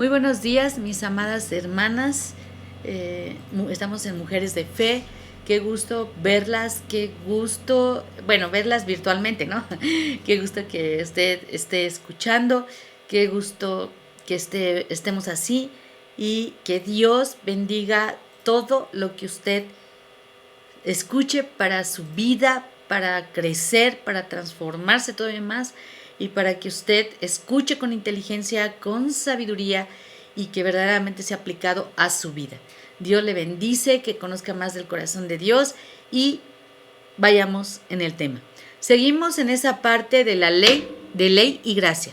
Muy buenos días, mis amadas hermanas. Estamos en Mujeres de Fe. Qué gusto verlas, qué gusto, bueno, verlas virtualmente, ¿no? Qué gusto que usted esté escuchando, qué gusto que estemos así y que Dios bendiga todo lo que usted escuche para su vida, para crecer, para transformarse todavía más y para que usted escuche con inteligencia, con sabiduría y que verdaderamente sea aplicado a su vida. Dios le bendice, que conozca más del corazón de Dios y vayamos en el tema. Seguimos en esa parte de la ley, de ley y gracia.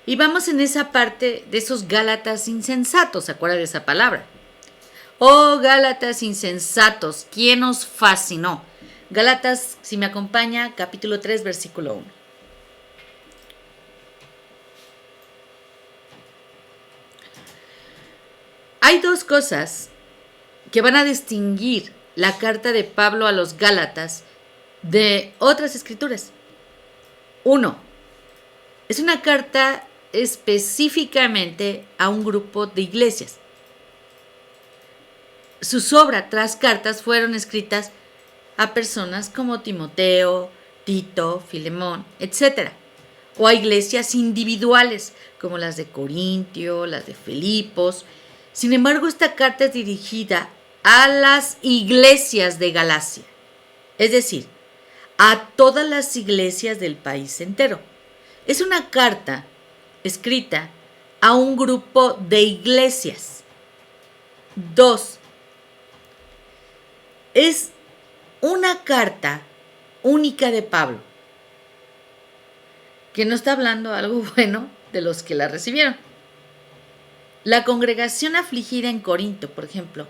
Y vamos en esa parte de esos Gálatas insensatos, ¿se acuerda de esa palabra? Oh, Gálatas insensatos, ¿quién os fascinó? Gálatas, si me acompaña, capítulo 3, versículo 1. Hay dos cosas que van a distinguir la carta de Pablo a los Gálatas de otras escrituras. Uno, es una carta específicamente a un grupo de iglesias. Sus otras cartas fueron escritas a personas como Timoteo, Tito, Filemón, etc. O a iglesias individuales como las de Corintio, las de Filipos. Sin embargo, esta carta es dirigida a las iglesias de Galacia, es decir, a todas las iglesias del país entero. Es una carta escrita a un grupo de iglesias. 2. Es una carta única de Pablo, que no está hablando algo bueno de los que la recibieron. La congregación afligida en Corinto, por ejemplo,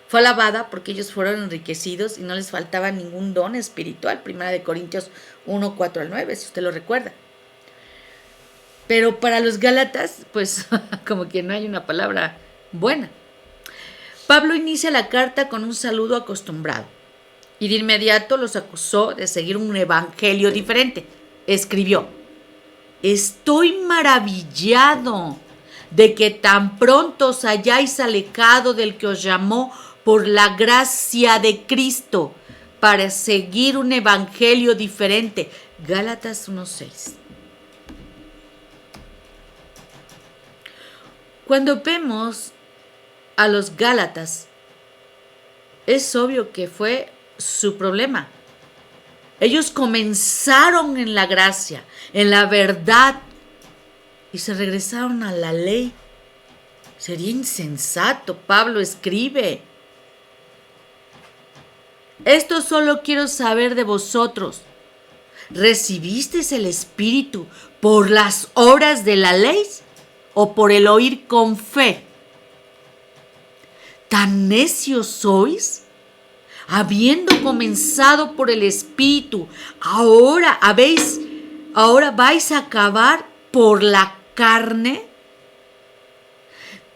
fue alabada porque ellos fueron enriquecidos y no les faltaba ningún don espiritual. Primera de Corintios 1, 4 al 9, si usted lo recuerda. Pero para los Gálatas, pues como que no hay una palabra buena. Pablo inicia la carta con un saludo acostumbrado y de inmediato los acusó de seguir un evangelio diferente. Escribió: estoy maravillado de que tan pronto os hayáis alejado del que os llamó por la gracia de Cristo para seguir un evangelio diferente. Gálatas 1:6. Cuando vemos a los Gálatas, es obvio que fue su problema. Ellos comenzaron en la gracia, en la verdad, y se regresaron a la ley. Sería insensato, Pablo escribe. Esto solo quiero saber de vosotros. ¿Recibisteis el Espíritu por las obras de la ley o por el oír con fe? ¿Tan necios sois? Habiendo comenzado por el Espíritu, ahora vais a acabar por la carne.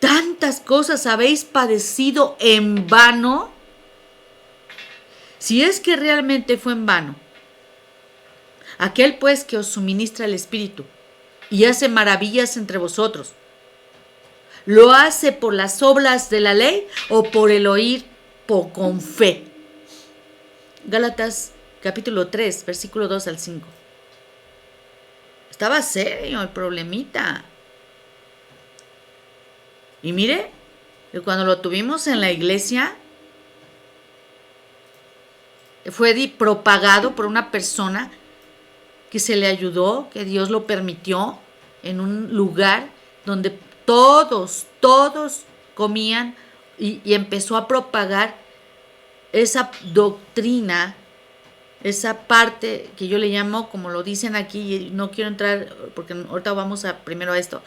¿Tantas cosas habéis padecido en vano? Si es que realmente fue en vano, aquel pues que os suministra el Espíritu y hace maravillas entre vosotros, ¿lo hace por las obras de la ley o por el oír con fe? Gálatas capítulo 3, versículo 2 al 5. Estaba serio el problemita. Y mire, cuando lo tuvimos en la iglesia, fue propagado por una persona que se le ayudó, que Dios lo permitió, en un lugar donde todos comían y empezó a propagar esa doctrina, esa parte que yo le llamo, como lo dicen aquí, y no quiero entrar porque ahorita vamos primero a esto,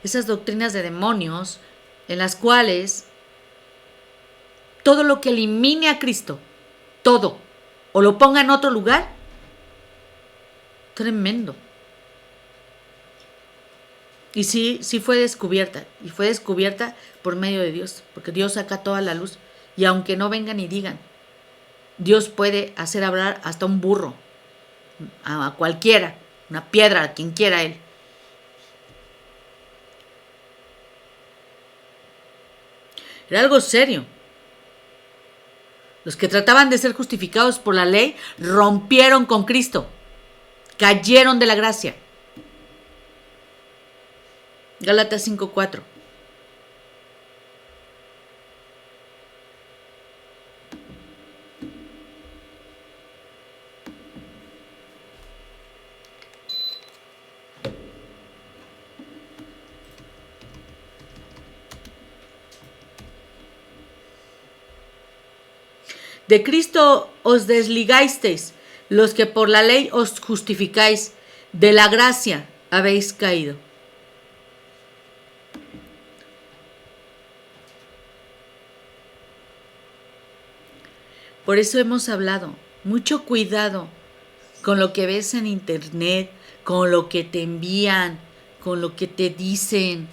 esas doctrinas de demonios en las cuales todo lo que elimine a Cristo, todo, o lo ponga en otro lugar, tremendo. Y sí fue descubierta, y fue descubierta por medio de Dios, porque Dios saca toda la luz, y aunque no vengan y digan, Dios puede hacer hablar hasta un burro, a cualquiera, una piedra, a quien quiera Él. Era algo serio. Los que trataban de ser justificados por la ley rompieron con Cristo, cayeron de la gracia. Gálatas 5:4. De Cristo os desligasteis, los que por la ley os justificáis, de la gracia habéis caído. Por eso hemos hablado, mucho cuidado con lo que ves en internet, con lo que te envían, con lo que te dicen,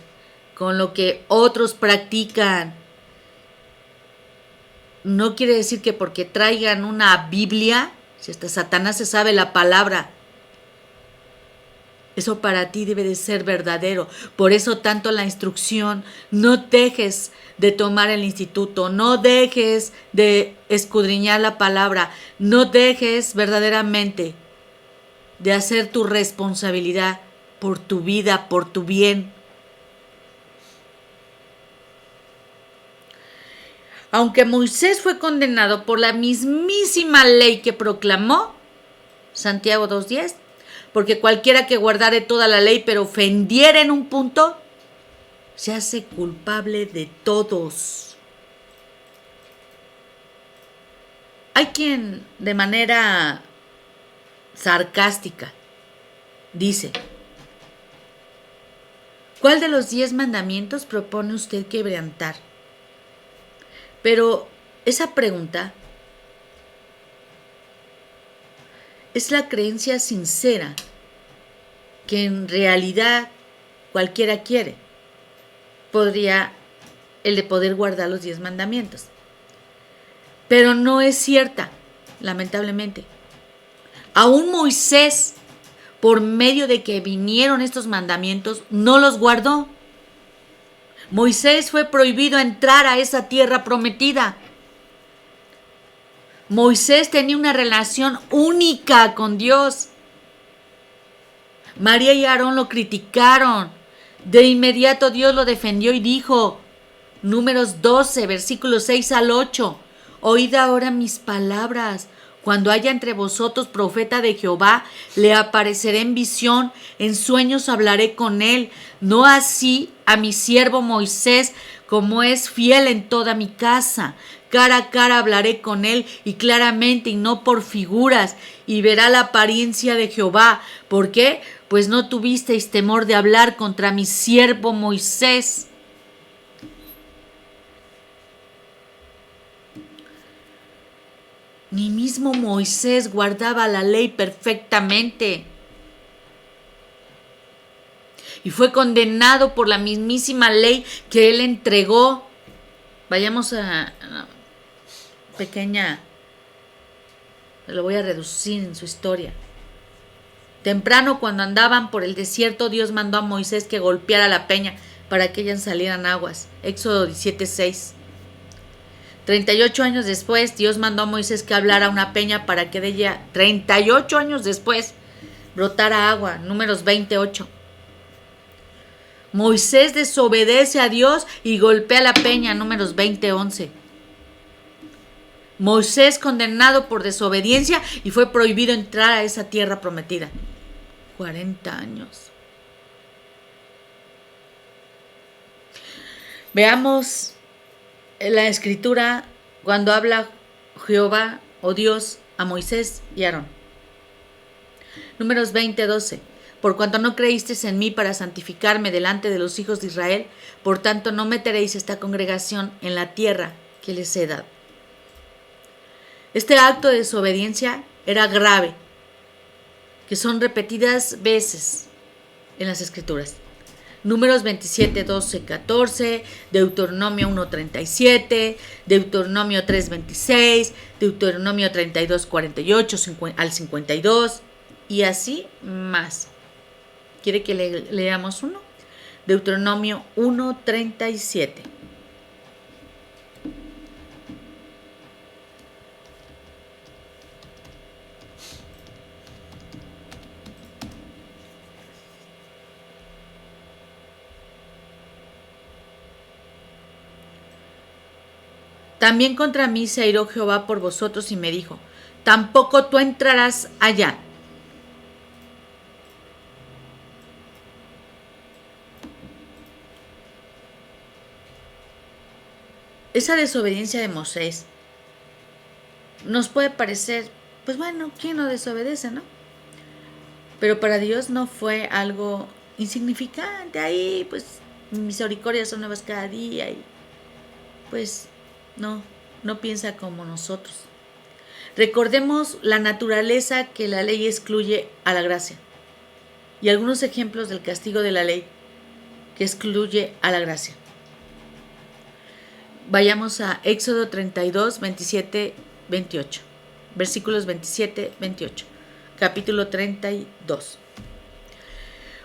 con lo que otros practican. No quiere decir que porque traigan una Biblia, si hasta Satanás se sabe la palabra, eso para ti debe de ser verdadero. Por eso tanto la instrucción, no dejes de tomar el instituto, no dejes de escudriñar la palabra, no dejes verdaderamente de hacer tu responsabilidad por tu vida, por tu bien. Aunque Moisés fue condenado por la mismísima ley que proclamó, Santiago 2:10, porque cualquiera que guardare toda la ley pero ofendiera en un punto, se hace culpable de todos. Hay quien de manera sarcástica dice: ¿cuál de los 10 mandamientos propone usted quebrantar? Pero esa pregunta es la creencia sincera que en realidad cualquiera quiere. Podría el de poder guardar los 10 mandamientos. Pero no es cierta, lamentablemente. Aún Moisés, por medio de que vinieron estos mandamientos, no los guardó. Moisés fue prohibido entrar a esa tierra prometida. Moisés tenía una relación única con Dios. María y Aarón lo criticaron. De inmediato Dios lo defendió y dijo, Números 12, versículos 6 al 8, oíd ahora mis palabras. Cuando haya entre vosotros profeta de Jehová, le apareceré en visión, en sueños hablaré con él. No así a mi siervo Moisés, como es fiel en toda mi casa. Cara a cara hablaré con él y claramente y no por figuras, y verá la apariencia de Jehová. ¿Por qué? Pues no tuvisteis temor de hablar contra mi siervo Moisés. Ni mismo Moisés guardaba la ley perfectamente. Y fue condenado por la mismísima ley que él entregó. Vayamos a una pequeña, lo voy a reducir en su historia. Temprano, cuando andaban por el desierto, Dios mandó a Moisés que golpeara la peña para que ellas salieran aguas. Éxodo 17:6. 38 años después, Dios mandó a Moisés que hablara a una peña para que de ella, 38 años después, brotara agua. Números 28. Moisés desobedece a Dios y golpea la peña. Números 20:11. Moisés condenado por desobediencia y fue prohibido entrar a esa tierra prometida. 40 años. Veamos la escritura cuando habla Jehová o Dios a Moisés y Aarón. Números 20:12. Por cuanto no creísteis en mí para santificarme delante de los hijos de Israel, por tanto no meteréis esta congregación en la tierra que les he dado. Este acto de desobediencia era grave, que son repetidas veces en las escrituras. Números 27:12-14, Deuteronomio 1:37, Deuteronomio 3:26, Deuteronomio 32:48 al 52 y así más. ¿Quiere que leamos uno? Deuteronomio 1:37. También contra mí se airó Jehová por vosotros y me dijo, tampoco tú entrarás allá. Esa desobediencia de Moisés nos puede parecer, pues bueno, ¿quién no desobedece, no? Pero para Dios no fue algo insignificante. Ahí, pues, misericordias son nuevas cada día y pues no piensa como nosotros. Recordemos la naturaleza que la ley excluye a la gracia y algunos ejemplos del castigo de la ley que excluye a la gracia. Vayamos a Éxodo 32, 27, 28. Versículos 27, 28. Capítulo 32.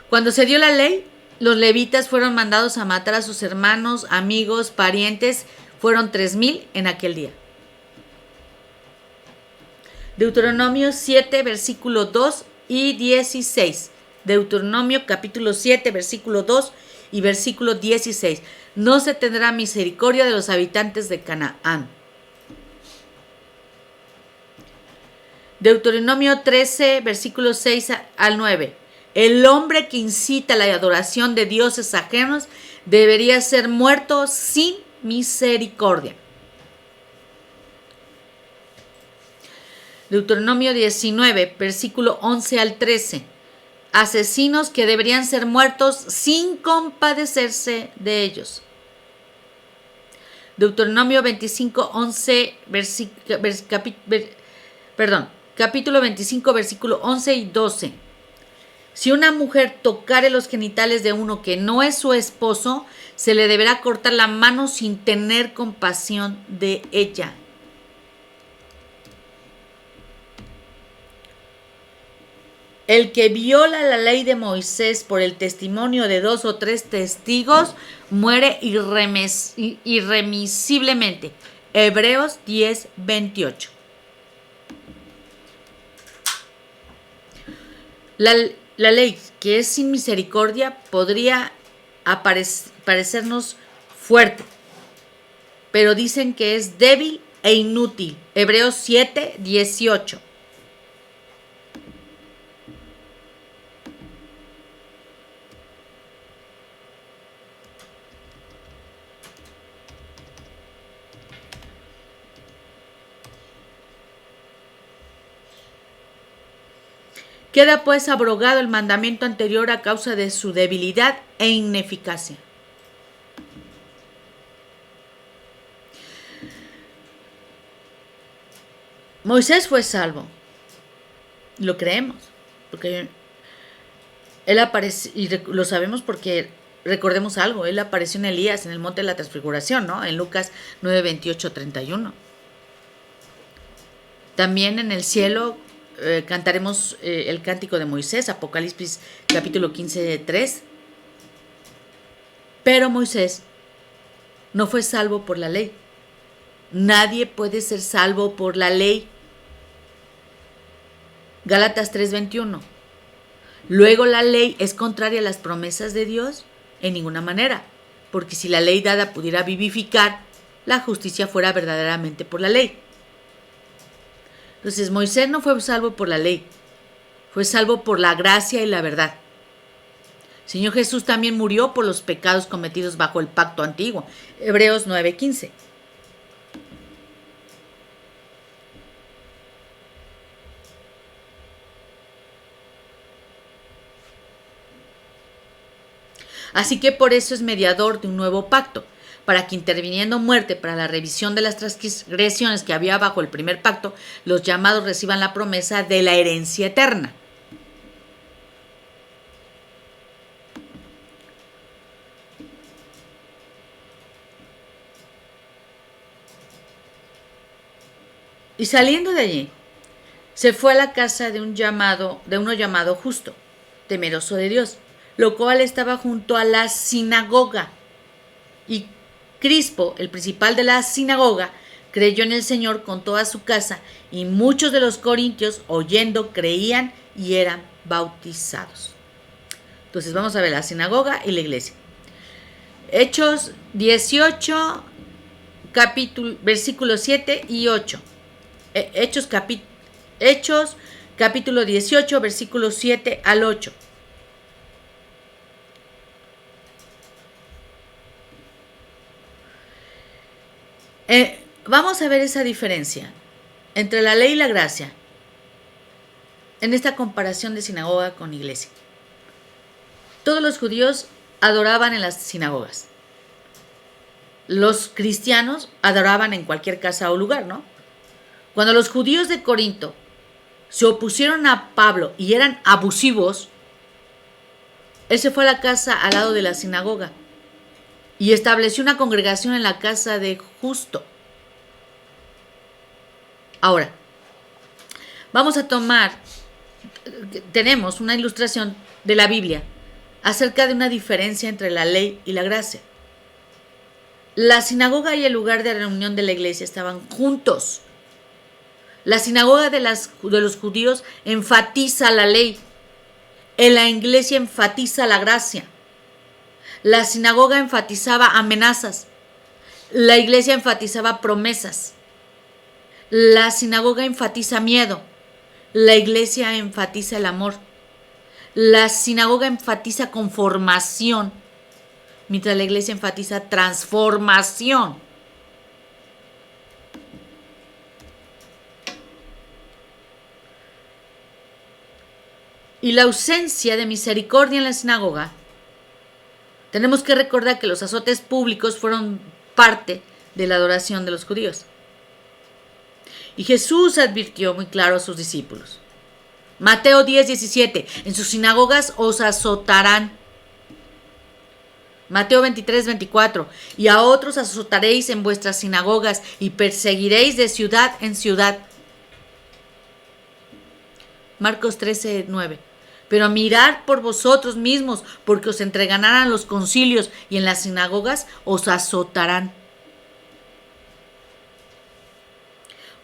Cuando se dio la ley, los levitas fueron mandados a matar a sus hermanos, amigos, parientes. Fueron 3,000 en aquel día. Deuteronomio 7, versículo 2 y 16. Deuteronomio capítulo 7, versículo 2 y versículo 16. No se tendrá misericordia de los habitantes de Canaán. Deuteronomio 13, versículos 6 al 9. El hombre que incita a la adoración de dioses ajenos debería ser muerto sin misericordia. Deuteronomio 19, versículo 11 al 13. Asesinos que deberían ser muertos sin compadecerse de ellos. Deuteronomio 25, 11, capítulo 25, versículo 11 y 12. Si una mujer tocare los genitales de uno que no es su esposo, se le deberá cortar la mano sin tener compasión de ella. El que viola la ley de Moisés por el testimonio de 2 o 3 testigos muere irremisiblemente. Hebreos 10, 28. La ley que es sin misericordia podría parecernos fuerte, pero dicen que es débil e inútil. Hebreos 7, 18. Queda pues abrogado el mandamiento anterior a causa de su debilidad e ineficacia. Moisés fue salvo. Lo creemos, porque él apareció, y lo sabemos porque recordemos algo, él apareció en Elías en el monte de la transfiguración, ¿no? En Lucas 9, 28, 31. También en el cielo cantaremos el cántico de Moisés, Apocalipsis capítulo 15, 3. Pero Moisés no fue salvo por la ley. Nadie puede ser salvo por la ley. Gálatas 3, 21. Luego la ley es contraria a las promesas de Dios en ninguna manera, porque si la ley dada pudiera vivificar, la justicia fuera verdaderamente por la ley. Entonces Moisés no fue salvo por la ley, fue salvo por la gracia y la verdad. El Señor Jesús también murió por los pecados cometidos bajo el pacto antiguo. Hebreos 9:15. Así que por eso es mediador de un nuevo pacto, para que interviniendo muerte para la revisión de las transgresiones que había bajo el primer pacto, los llamados reciban la promesa de la herencia eterna. Y saliendo de allí, se fue a la casa de uno llamado Justo, temeroso de Dios, lo cual estaba junto a la sinagoga. Y Crispo, el principal de la sinagoga, creyó en el Señor con toda su casa, y muchos de los corintios, oyendo, creían y eran bautizados. Entonces vamos a ver la sinagoga y la iglesia. Hechos 18, capítulo, versículos 7 y 8. Hechos capítulo 18, versículos 7 al 8. Vamos a ver esa diferencia entre la ley y la gracia en esta comparación de sinagoga con iglesia. Todos los judíos adoraban en las sinagogas. Los cristianos adoraban en cualquier casa o lugar, ¿no? Cuando los judíos de Corinto se opusieron a Pablo y eran abusivos, él se fue a la casa al lado de la sinagoga y estableció una congregación en la casa de Justo. Ahora, vamos a tenemos una ilustración de la Biblia acerca de una diferencia entre la ley y la gracia. La sinagoga y el lugar de reunión de la iglesia estaban juntos. La sinagoga de los judíos enfatiza la ley. En la iglesia enfatiza la gracia. La sinagoga enfatizaba amenazas. La iglesia enfatizaba promesas. La sinagoga enfatiza miedo. La iglesia enfatiza el amor. La sinagoga enfatiza conformación, mientras la iglesia enfatiza transformación. Y la ausencia de misericordia en la sinagoga, tenemos que recordar que los azotes públicos fueron parte de la adoración de los judíos. Y Jesús advirtió muy claro a sus discípulos. Mateo 10:17, en sus sinagogas os azotarán. Mateo 23:24, y a otros azotaréis en vuestras sinagogas y perseguiréis de ciudad en ciudad. Marcos 13:9, pero mirad por vosotros mismos, porque os entregarán a los concilios y en las sinagogas os azotarán.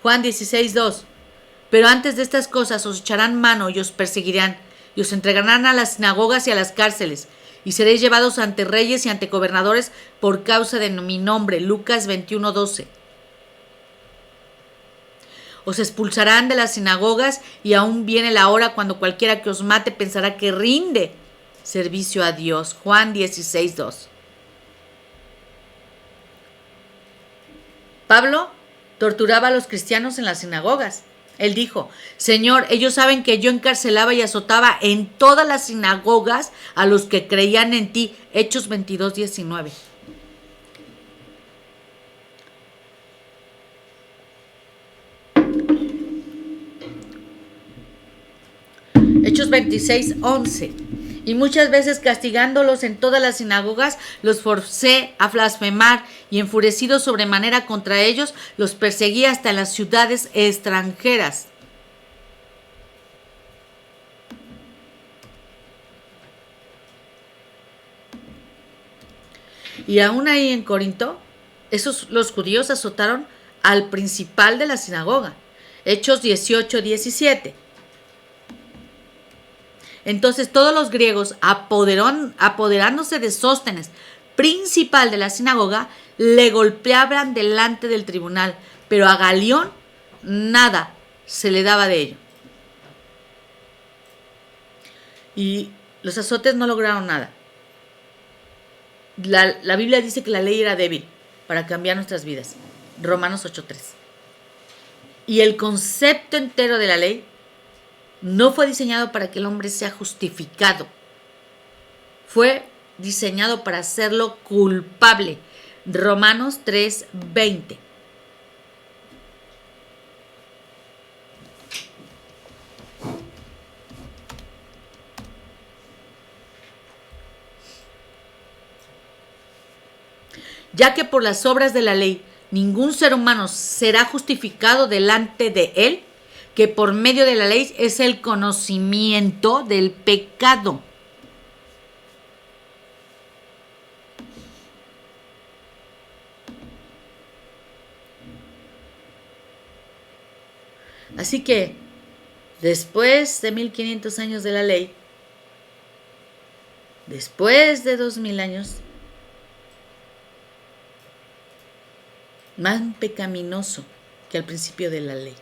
Juan 16:2, pero antes de estas cosas os echarán mano y os perseguirán, y os entregarán a las sinagogas y a las cárceles, y seréis llevados ante reyes y ante gobernadores por causa de mi nombre. Lucas 21:12. Os expulsarán de las sinagogas, y aún viene la hora cuando cualquiera que os mate pensará que rinde servicio a Dios. Juan 16:2. Pablo torturaba a los cristianos en las sinagogas. Él dijo, Señor, ellos saben que yo encarcelaba y azotaba en todas las sinagogas a los que creían en ti. Hechos 22:19. Hechos 26:11. Y muchas veces castigándolos en todas las sinagogas, los forcé a blasfemar, y enfurecido sobremanera contra ellos, los perseguí hasta en las ciudades extranjeras. Y aún ahí en Corinto, los judíos azotaron al principal de la sinagoga. Hechos 18:17. Entonces todos los griegos, apoderándose de Sóstenes, principal de la sinagoga, le golpeaban delante del tribunal, pero a Galión nada se le daba de ello. Y los azotes no lograron nada. La Biblia dice que la ley era débil para cambiar nuestras vidas. Romanos 8:3. Y el concepto entero de la ley no fue diseñado para que el hombre sea justificado. Fue diseñado para hacerlo culpable. Romanos 3:20. Ya que por las obras de la ley ningún ser humano será justificado delante de él, que por medio de la ley es el conocimiento del pecado. Así que, después de 1500 años de la ley, después de 2000 años, más pecaminoso que al principio de la ley.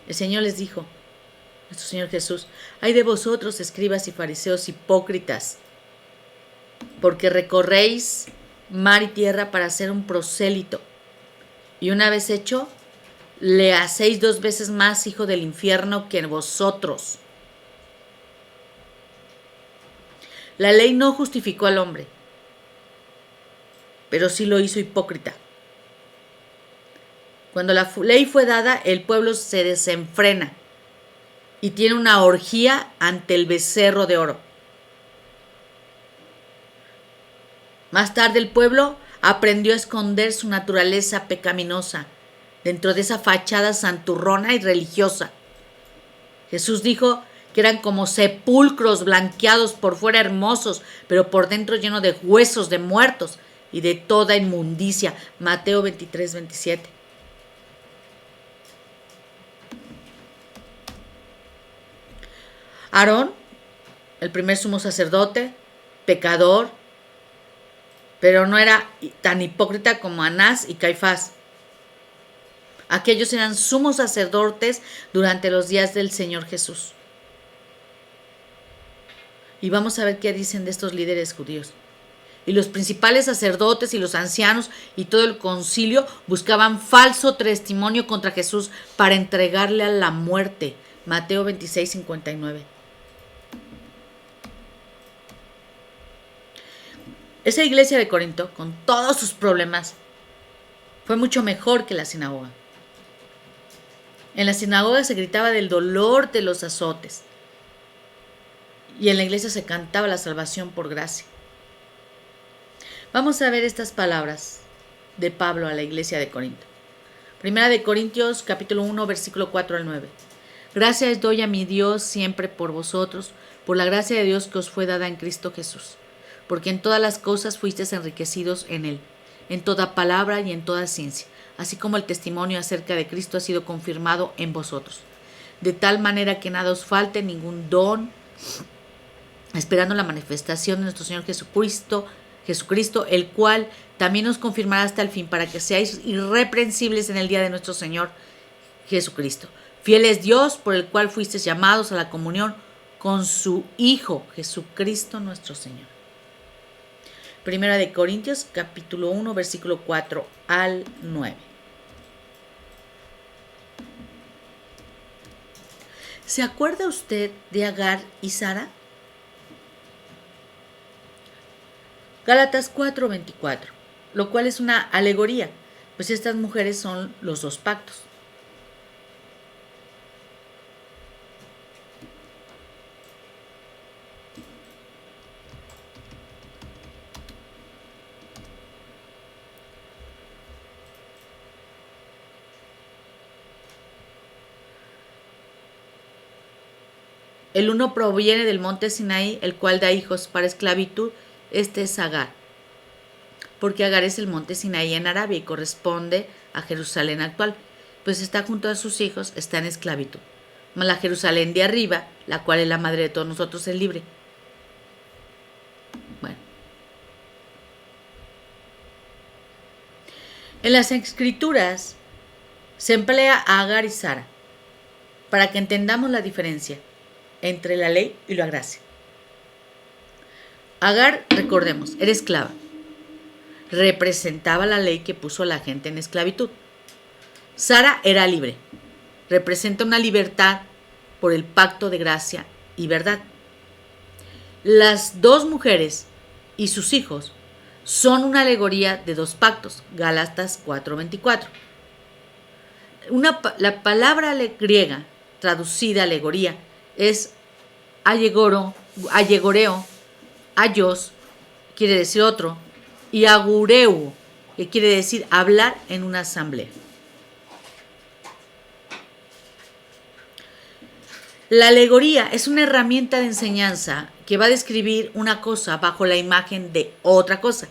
El Señor les dijo, nuestro Señor Jesús, ay de vosotros, escribas y fariseos hipócritas, porque recorréis mar y tierra para hacer un prosélito, y una vez hecho, le hacéis 2 veces más hijo del infierno que vosotros. La ley no justificó al hombre, pero sí lo hizo hipócrita. Cuando la ley fue dada, el pueblo se desenfrena y tiene una orgía ante el becerro de oro. Más tarde el pueblo aprendió a esconder su naturaleza pecaminosa dentro de esa fachada santurrona y religiosa. Jesús dijo que eran como sepulcros blanqueados por fuera hermosos, pero por dentro llenos de huesos de muertos y de toda inmundicia. Mateo 23, 27. Aarón, el primer sumo sacerdote, pecador, pero no era tan hipócrita como Anás y Caifás. Aquellos eran sumos sacerdotes durante los días del Señor Jesús. Y vamos a ver qué dicen de estos líderes judíos. Y los principales sacerdotes y los ancianos y todo el concilio buscaban falso testimonio contra Jesús para entregarle a la muerte. Mateo 26, 59. Esa iglesia de Corinto, con todos sus problemas, fue mucho mejor que la sinagoga. En la sinagoga se gritaba del dolor de los azotes. Y en la iglesia se cantaba la salvación por gracia. Vamos a ver estas palabras de Pablo a la iglesia de Corinto. Primera de Corintios, capítulo 1, versículo 4 al 9. Gracias doy a mi Dios siempre por vosotros, por la gracia de Dios que os fue dada en Cristo Jesús. Porque en todas las cosas fuisteis enriquecidos en Él, en toda palabra y en toda ciencia, así como el testimonio acerca de Cristo ha sido confirmado en vosotros. De tal manera que nada os falte ningún don, esperando la manifestación de nuestro Señor Jesucristo, el cual también os confirmará hasta el fin, para que seáis irreprensibles en el día de nuestro Señor Jesucristo. Fiel es Dios, por el cual fuisteis llamados a la comunión con su Hijo, Jesucristo nuestro Señor. Primera de Corintios, capítulo 1, versículo 4 al 9. ¿Se acuerda usted de Agar y Sara? Gálatas 4:24, lo cual es una alegoría, pues estas mujeres son los 2 pactos. El uno proviene del monte Sinaí, el cual da hijos para esclavitud. Este es Agar, porque Agar es el monte Sinaí en Arabia y corresponde a Jerusalén actual, pues está junto a sus hijos, está en esclavitud. Mas la Jerusalén de arriba, la cual es la madre de todos nosotros, es libre. Bueno. En las escrituras se emplea a Agar y Sara para que entendamos la diferencia entre la ley y la gracia. Agar, recordemos, era esclava. Representaba la ley que puso a la gente en esclavitud. Sara era libre. Representa una libertad por el pacto de gracia y verdad. Las 2 mujeres y sus hijos son una alegoría de 2 pactos. Gálatas 4:24. La palabra griega traducida alegoría es ayegoreo, ayos, quiere decir otro, y agureu, que quiere decir hablar en una asamblea. La alegoría es una herramienta de enseñanza que va a describir una cosa bajo la imagen de otra cosa.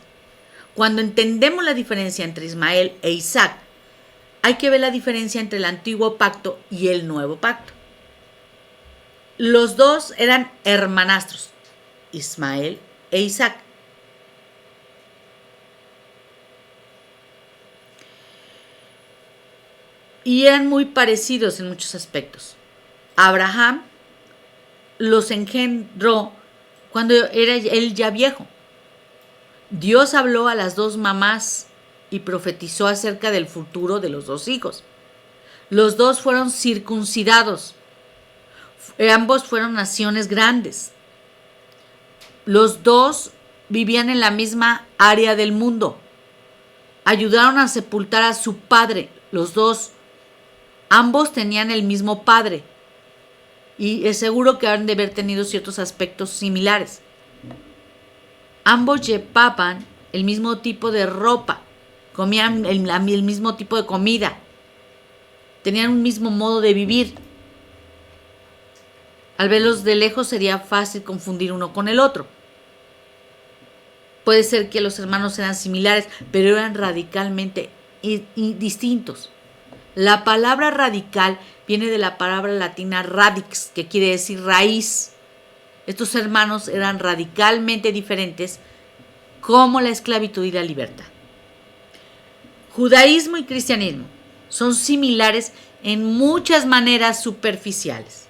Cuando entendemos la diferencia entre Ismael e Isaac, hay que ver la diferencia entre el antiguo pacto y el nuevo pacto. Los 2 eran hermanastros, Ismael e Isaac. y eran muy parecidos en muchos aspectos. Abraham los engendró cuando era él ya viejo. Dios habló a las dos mamás y profetizó acerca del futuro de los dos hijos. Los dos fueron circuncidados. Ambos fueron naciones grandes. Los dos vivían en la misma área del mundo. Ayudaron a sepultar a su padre. Los dos, ambos tenían el mismo padre. Y es seguro que han de haber tenido ciertos aspectos similares. Ambos llevaban el mismo tipo de ropa, comían el mismo tipo de comida, tenían un mismo modo de vivir. Al verlos de lejos sería fácil confundir uno con el otro. Puede ser que los hermanos eran similares, pero eran radicalmente distintos. La palabra radical viene de la palabra latina radix, que quiere decir raíz. Estos hermanos eran radicalmente diferentes, como la esclavitud y la libertad. Judaísmo y cristianismo son similares en muchas maneras superficiales.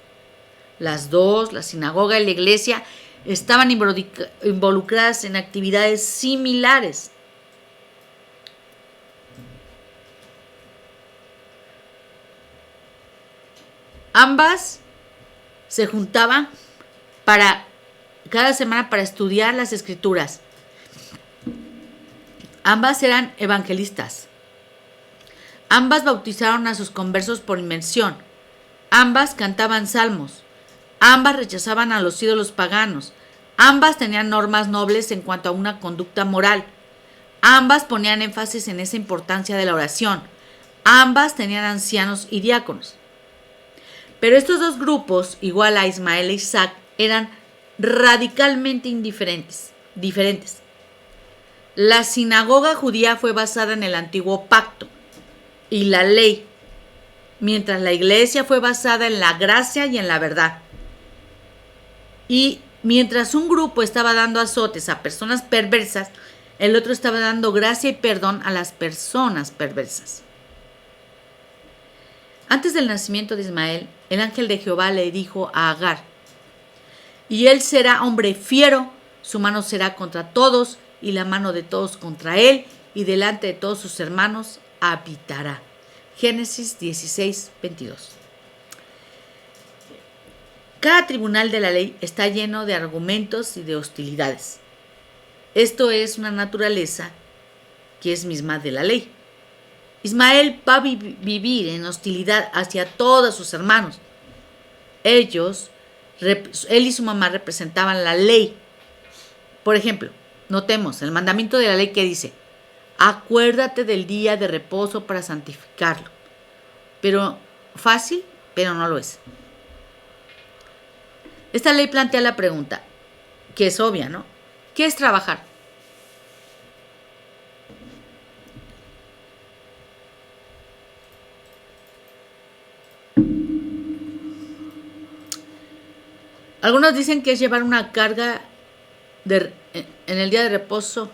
Las dos, la sinagoga y la iglesia, estaban involucradas en actividades similares. Ambas se juntaban cada semana para estudiar las escrituras. Ambas eran evangelistas. Ambas bautizaron a sus conversos por inmersión. Ambas cantaban salmos. Ambas rechazaban a los ídolos paganos. Ambas tenían normas nobles en cuanto a una conducta moral. Ambas ponían énfasis en esa importancia de la oración. Ambas tenían ancianos y diáconos. Pero estos dos grupos, igual a Ismael e Isaac, eran radicalmente diferentes. La sinagoga judía fue basada en el antiguo pacto y la ley, mientras la iglesia fue basada en la gracia y en la verdad. Y mientras un grupo estaba dando azotes a personas perversas, el otro estaba dando gracia y perdón a las personas perversas. Antes del nacimiento de Ismael, el ángel de Jehová le dijo a Agar: y él será hombre fiero, su mano será contra todos, y la mano de todos contra él, y delante de todos sus hermanos habitará. Génesis 16, 22. Cada tribunal de la ley está lleno de argumentos y de hostilidades. Esto es una naturaleza que es misma de la ley. Ismael va a vivir en hostilidad hacia todos sus hermanos. Él y su mamá representaban la ley. Por ejemplo, notemos el mandamiento de la ley que dice: acuérdate del día de reposo para santificarlo. Pero fácil, pero no lo es. Esta ley plantea la pregunta, que es obvia, ¿no? ¿Qué es trabajar? Algunos dicen que es llevar una carga en el día de reposo.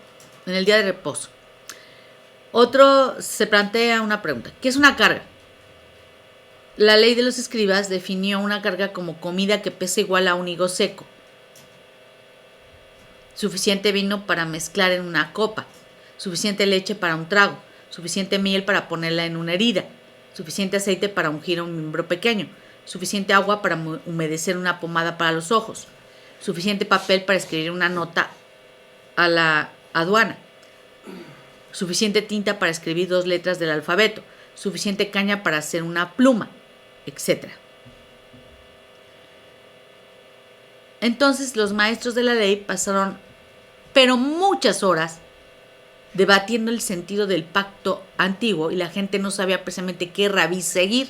Otro se plantea una pregunta: ¿qué es una carga? La ley de los escribas definió una carga como comida que pesa igual a un higo seco, suficiente vino para mezclar en una copa, suficiente leche para un trago, suficiente miel para ponerla en una herida, suficiente aceite para ungir un miembro pequeño, suficiente agua para humedecer una pomada para los ojos, suficiente papel para escribir una nota a la aduana, suficiente tinta para escribir 2 letras del alfabeto, suficiente caña para hacer una pluma, etc. Entonces los maestros de la ley pasaron pero muchas horas debatiendo el sentido del pacto antiguo y la gente no sabía precisamente qué rabí seguir.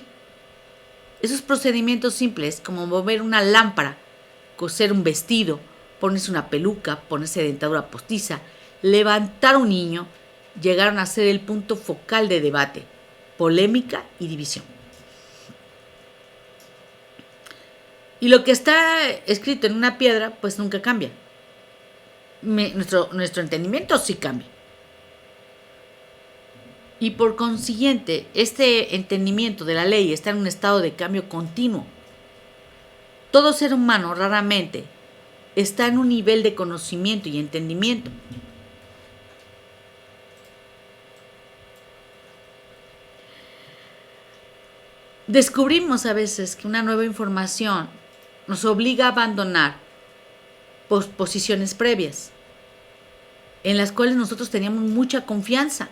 Esos procedimientos simples como mover una lámpara, coser un vestido, ponerse una peluca, ponerse dentadura postiza, levantar un niño, llegaron a ser el punto focal de debate, polémica y división. Y lo que está escrito en una piedra, pues nunca cambia. Nuestro entendimiento sí cambia. Y por consiguiente, este entendimiento de la ley está en un estado de cambio continuo. Todo ser humano raramente está en un nivel de conocimiento y entendimiento. Descubrimos a veces que una nueva información nos obliga a abandonar posiciones previas, en las cuales nosotros teníamos mucha confianza.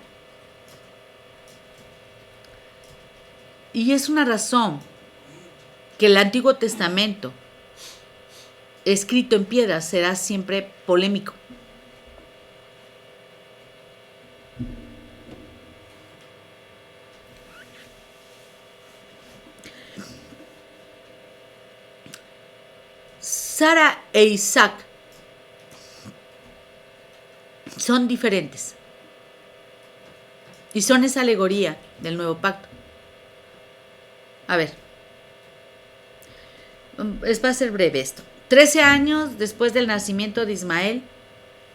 Y es una razón que el Antiguo Testamento, escrito en piedra, será siempre polémico. Sara e Isaac son diferentes y son esa alegoría del nuevo pacto. A ver, va a ser breve esto. 13 años después del nacimiento de Ismael,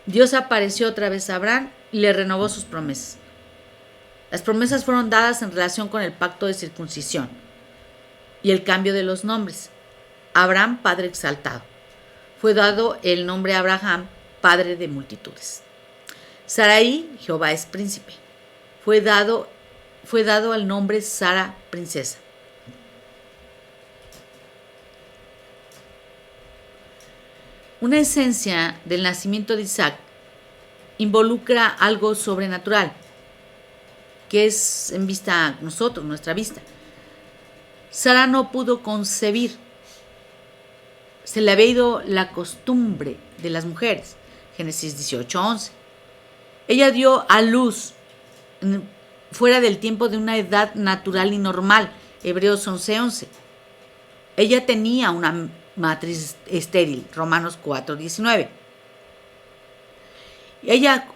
Dios apareció otra vez a Abraham y le renovó sus promesas. Las promesas fueron dadas en relación con el pacto de circuncisión y el cambio de los nombres. Abraham, padre exaltado. Fue dado el nombre Abraham, padre de multitudes. Sarai, Jehová es príncipe. Fue dado al nombre Sara, princesa. Una esencia del nacimiento de Isaac involucra algo sobrenatural, que es en vista a nosotros, nuestra vista. Sara no pudo concebir. Se le había ido la costumbre de las mujeres. Génesis 18:11. Ella dio a luz fuera del tiempo de una edad natural y normal. Hebreos 11:11. Ella tenía una matriz estéril. Romanos 4:19. Ella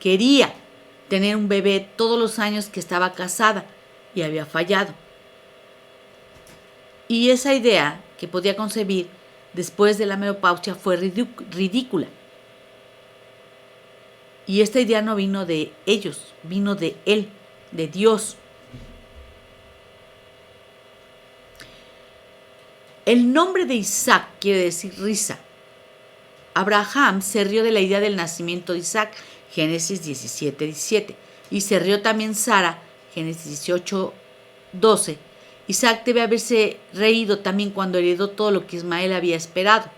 quería tener un bebé todos los años que estaba casada y había fallado. Y esa idea que podía concebir después de la menopausia fue ridícula. Y esta idea no vino de ellos, vino de él, de Dios. El nombre de Isaac quiere decir risa. Abraham se rió de la idea del nacimiento de Isaac, Génesis 17:17. Y se rió también Sara, Génesis 18:12. Isaac debe haberse reído también cuando heredó todo lo que Ismael había esperado.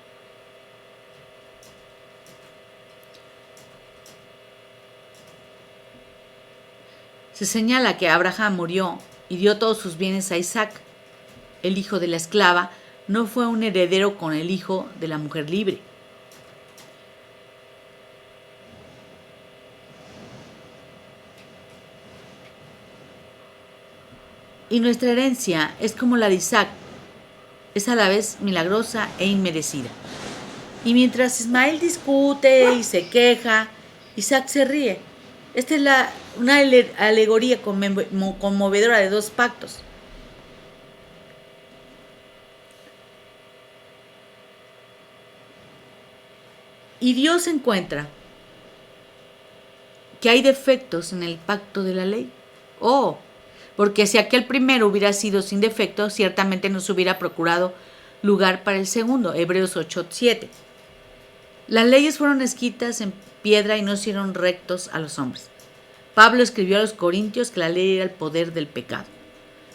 Se señala que Abraham murió y dio todos sus bienes a Isaac. El hijo de la esclava no fue un heredero con el hijo de la mujer libre. Y nuestra herencia es como la de Isaac, es a la vez milagrosa e inmerecida. Y mientras Ismael discute y se queja, Isaac se ríe. Esta es una alegoría conmovedora de dos pactos. Y Dios encuentra que hay defectos en el pacto de la ley. Porque si aquel primero hubiera sido sin defecto, ciertamente nos hubiera procurado lugar para el segundo. Hebreos 8:7. Las leyes fueron escritas en piedra y no hicieron rectos a los hombres. Pablo escribió a los Corintios que la ley era el poder del pecado.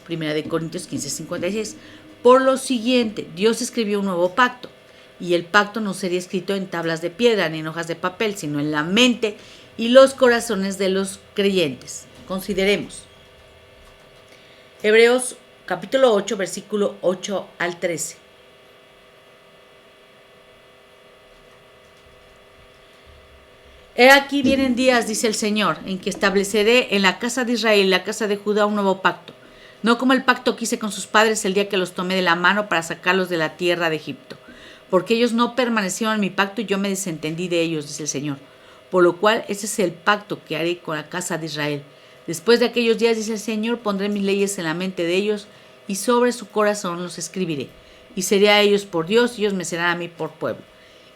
Primera de Corintios 15:56. Por lo siguiente, Dios escribió un nuevo pacto, y el pacto no sería escrito en tablas de piedra ni en hojas de papel, sino en la mente y los corazones de los creyentes. Consideremos. Hebreos capítulo 8, versículo 8 al 13. He aquí vienen días, dice el Señor, en que estableceré en la casa de Israel y la casa de Judá un nuevo pacto, no como el pacto que hice con sus padres el día que los tomé de la mano para sacarlos de la tierra de Egipto, porque ellos no permanecieron en mi pacto y yo me desentendí de ellos, dice el Señor. Por lo cual, ese es el pacto que haré con la casa de Israel. Después de aquellos días, dice el Señor, pondré mis leyes en la mente de ellos y sobre su corazón los escribiré. Y seré a ellos por Dios y ellos me serán a mí por pueblo.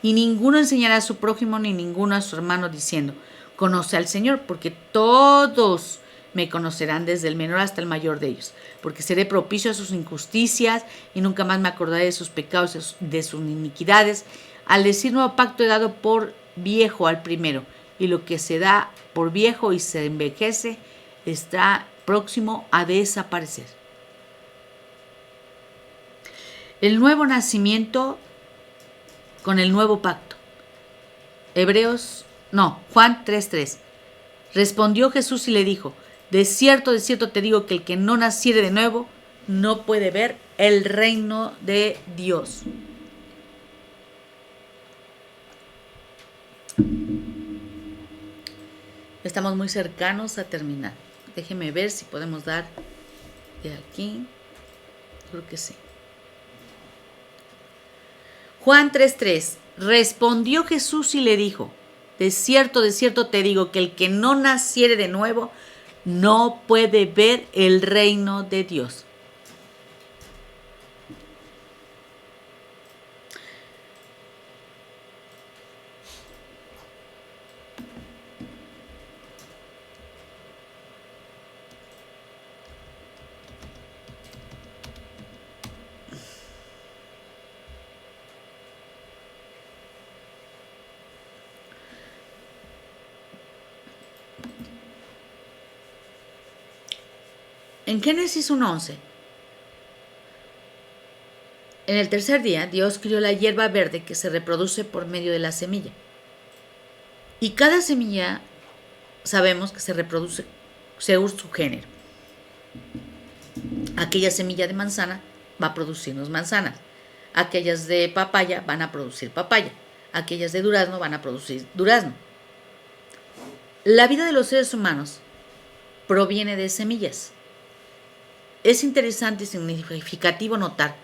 Y ninguno enseñará a su prójimo ni ninguno a su hermano diciendo, conoce al Señor, porque todos me conocerán desde el menor hasta el mayor de ellos, porque seré propicio a sus injusticias y nunca más me acordaré de sus pecados, de sus iniquidades. Al decir nuevo pacto he dado por viejo al primero, y lo que se da por viejo y se envejece está próximo a desaparecer. El nuevo nacimiento con el nuevo pacto. Juan 3:3. Respondió Jesús y le dijo: de cierto te digo que el que no naciere de nuevo no puede ver el reino de Dios. Estamos muy cercanos a terminar. Déjenme ver si podemos dar de aquí. Creo que sí. Juan 3:3. Respondió Jesús y le dijo: de cierto te digo que el que no naciere de nuevo no puede ver el reino de Dios. En Génesis 1:11, en el tercer día, Dios crió la hierba verde que se reproduce por medio de la semilla. Y cada semilla sabemos que se reproduce según su género. Aquella semilla de manzana va a producirnos manzanas. Aquellas de papaya van a producir papaya. Aquellas de durazno van a producir durazno. La vida de los seres humanos proviene de semillas. Es interesante y significativo notar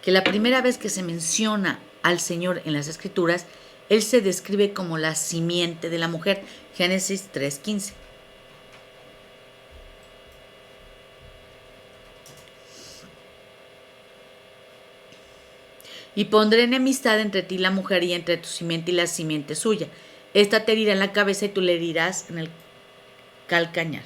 que la primera vez que se menciona al Señor en las Escrituras, Él se describe como la simiente de la mujer, Génesis 3:15. Y pondré enemistad entre ti y la mujer, y entre tu simiente y la simiente suya. Esta te herirá en la cabeza y tú le herirás en el calcañar.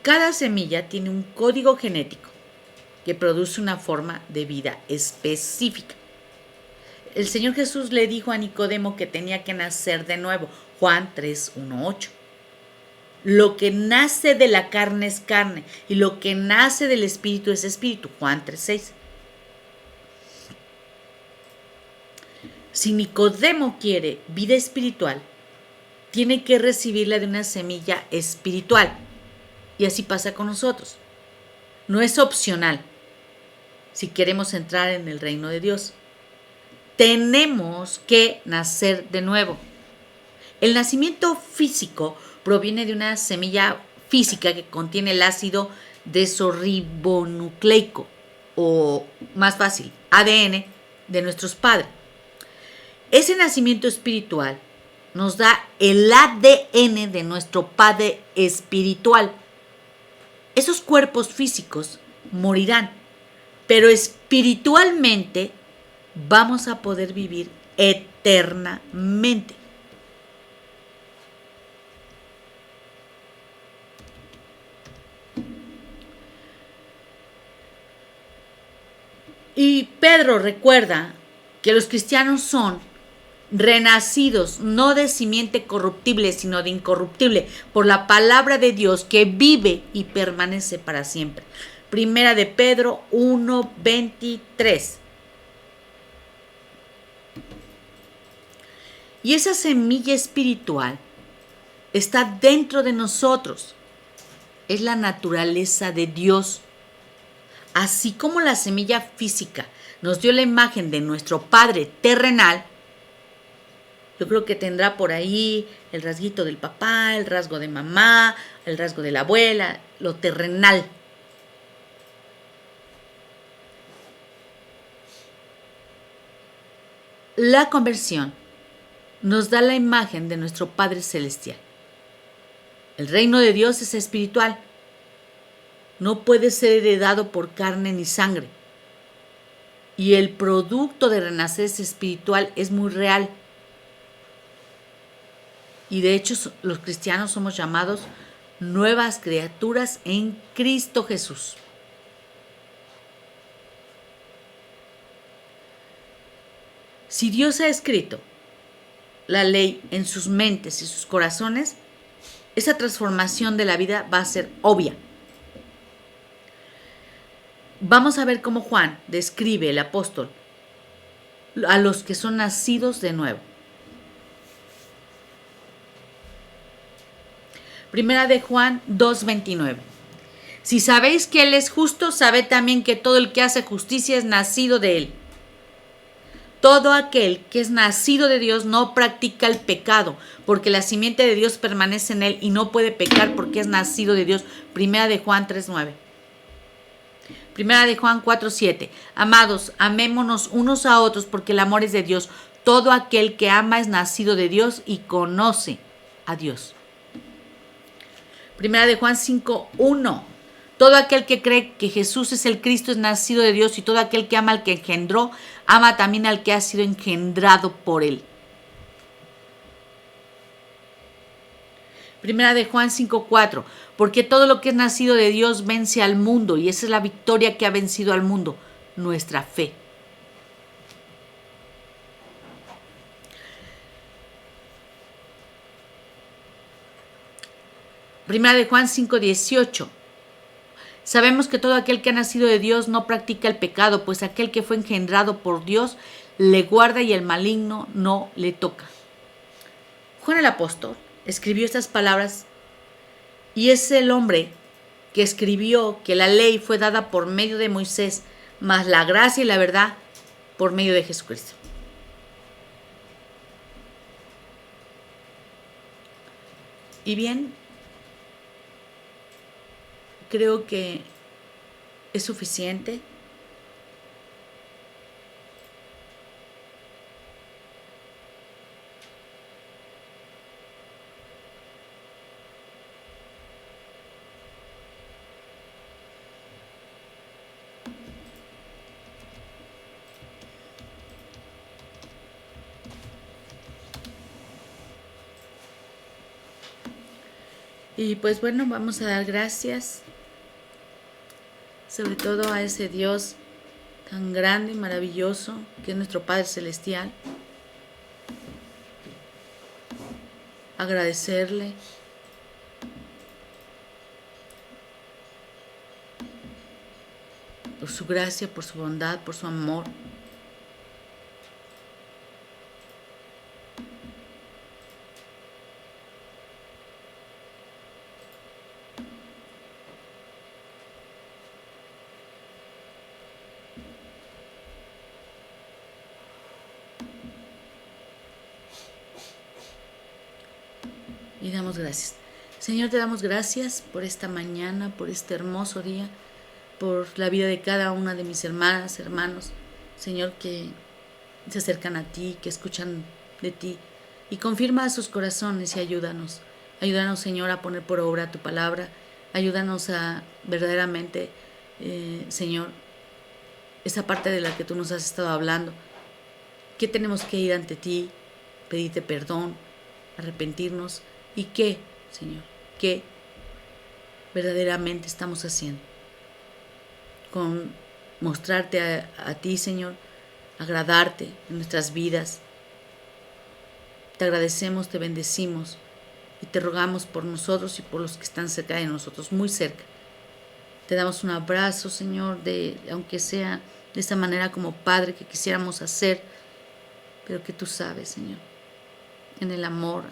Cada semilla tiene un código genético que produce una forma de vida específica. El Señor Jesús le dijo a Nicodemo que tenía que nacer de nuevo, Juan 3:1-8. Lo que nace de la carne es carne, y lo que nace del espíritu es espíritu, Juan 3:6. Si Nicodemo quiere vida espiritual, tiene que recibirla de una semilla espiritual. Y así pasa con nosotros. No es opcional si queremos entrar en el reino de Dios. Tenemos que nacer de nuevo. El nacimiento físico proviene de una semilla física que contiene el ácido desoxirribonucleico, o más fácil, ADN de nuestros padres. Ese nacimiento espiritual nos da el ADN de nuestro Padre espiritual. Esos cuerpos físicos morirán, pero espiritualmente vamos a poder vivir eternamente. Y Pedro recuerda que los cristianos son renacidos, no de simiente corruptible, sino de incorruptible, por la palabra de Dios que vive y permanece para siempre. Primera de Pedro 1:23. Y esa semilla espiritual está dentro de nosotros. Es la naturaleza de Dios. Así como la semilla física nos dio la imagen de nuestro Padre terrenal, yo creo que tendrá por ahí el rasguito del papá, el rasgo de mamá, el rasgo de la abuela, lo terrenal. La conversión nos da la imagen de nuestro Padre celestial. El reino de Dios es espiritual. No puede ser heredado por carne ni sangre. Y el producto de renacer espiritual es muy real. Y de hecho los cristianos somos llamados nuevas criaturas en Cristo Jesús. Si Dios ha escrito la ley en sus mentes y sus corazones, esa transformación de la vida va a ser obvia. Vamos a ver cómo Juan describe, el apóstol, a los que son nacidos de nuevo. Primera de Juan 2:29. Si sabéis que Él es justo, sabed también que todo el que hace justicia es nacido de Él. Todo aquel que es nacido de Dios no practica el pecado, porque la simiente de Dios permanece en él y no puede pecar porque es nacido de Dios. Primera de Juan 3:9. Primera de Juan 4:7. Amados, amémonos unos a otros porque el amor es de Dios. Todo aquel que ama es nacido de Dios y conoce a Dios. Primera de Juan 5:1. Todo aquel que cree que Jesús es el Cristo es nacido de Dios, y todo aquel que ama al que engendró, ama también al que ha sido engendrado por él. Primera de Juan 5:4. Porque todo lo que es nacido de Dios vence al mundo, y esa es la victoria que ha vencido al mundo, nuestra fe. Primera de Juan 5:18. Sabemos que todo aquel que ha nacido de Dios no practica el pecado, pues aquel que fue engendrado por Dios le guarda y el maligno no le toca. Juan el apóstol escribió estas palabras y es el hombre que escribió que la ley fue dada por medio de Moisés, mas la gracia y la verdad por medio de Jesucristo. Y bien, creo que es suficiente. Y pues bueno, vamos a dar gracias, sobre todo a ese Dios tan grande y maravilloso que es nuestro Padre Celestial. Agradecerle por su gracia, por su bondad, por su amor. Y damos gracias. Señor, te damos gracias por esta mañana, por este hermoso día, por la vida de cada una de mis hermanas, hermanos, Señor, que se acercan a ti, que escuchan de ti, y confirma a sus corazones y ayúdanos. Ayúdanos, Señor, a poner por obra tu palabra. Ayúdanos a verdaderamente, Señor, esa parte de la que tú nos has estado hablando, que tenemos que ir ante ti, pedirte perdón, arrepentirnos, y qué, Señor, qué verdaderamente estamos haciendo con mostrarte a ti, Señor, agradarte en nuestras vidas. Te agradecemos, te bendecimos y te rogamos por nosotros y por los que están cerca de nosotros, muy cerca. Te damos un abrazo, Señor, aunque sea de esta manera como Padre que quisiéramos hacer, pero que tú sabes, Señor, en el amor.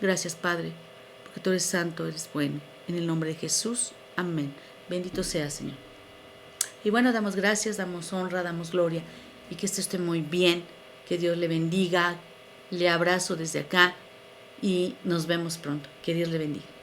Gracias, Padre, porque tú eres santo, eres bueno. En el nombre de Jesús, amén. Bendito sea, Señor. Y bueno, damos gracias, damos honra, damos gloria, y que esto esté muy bien, que Dios le bendiga. Le abrazo desde acá y nos vemos pronto. Que Dios le bendiga.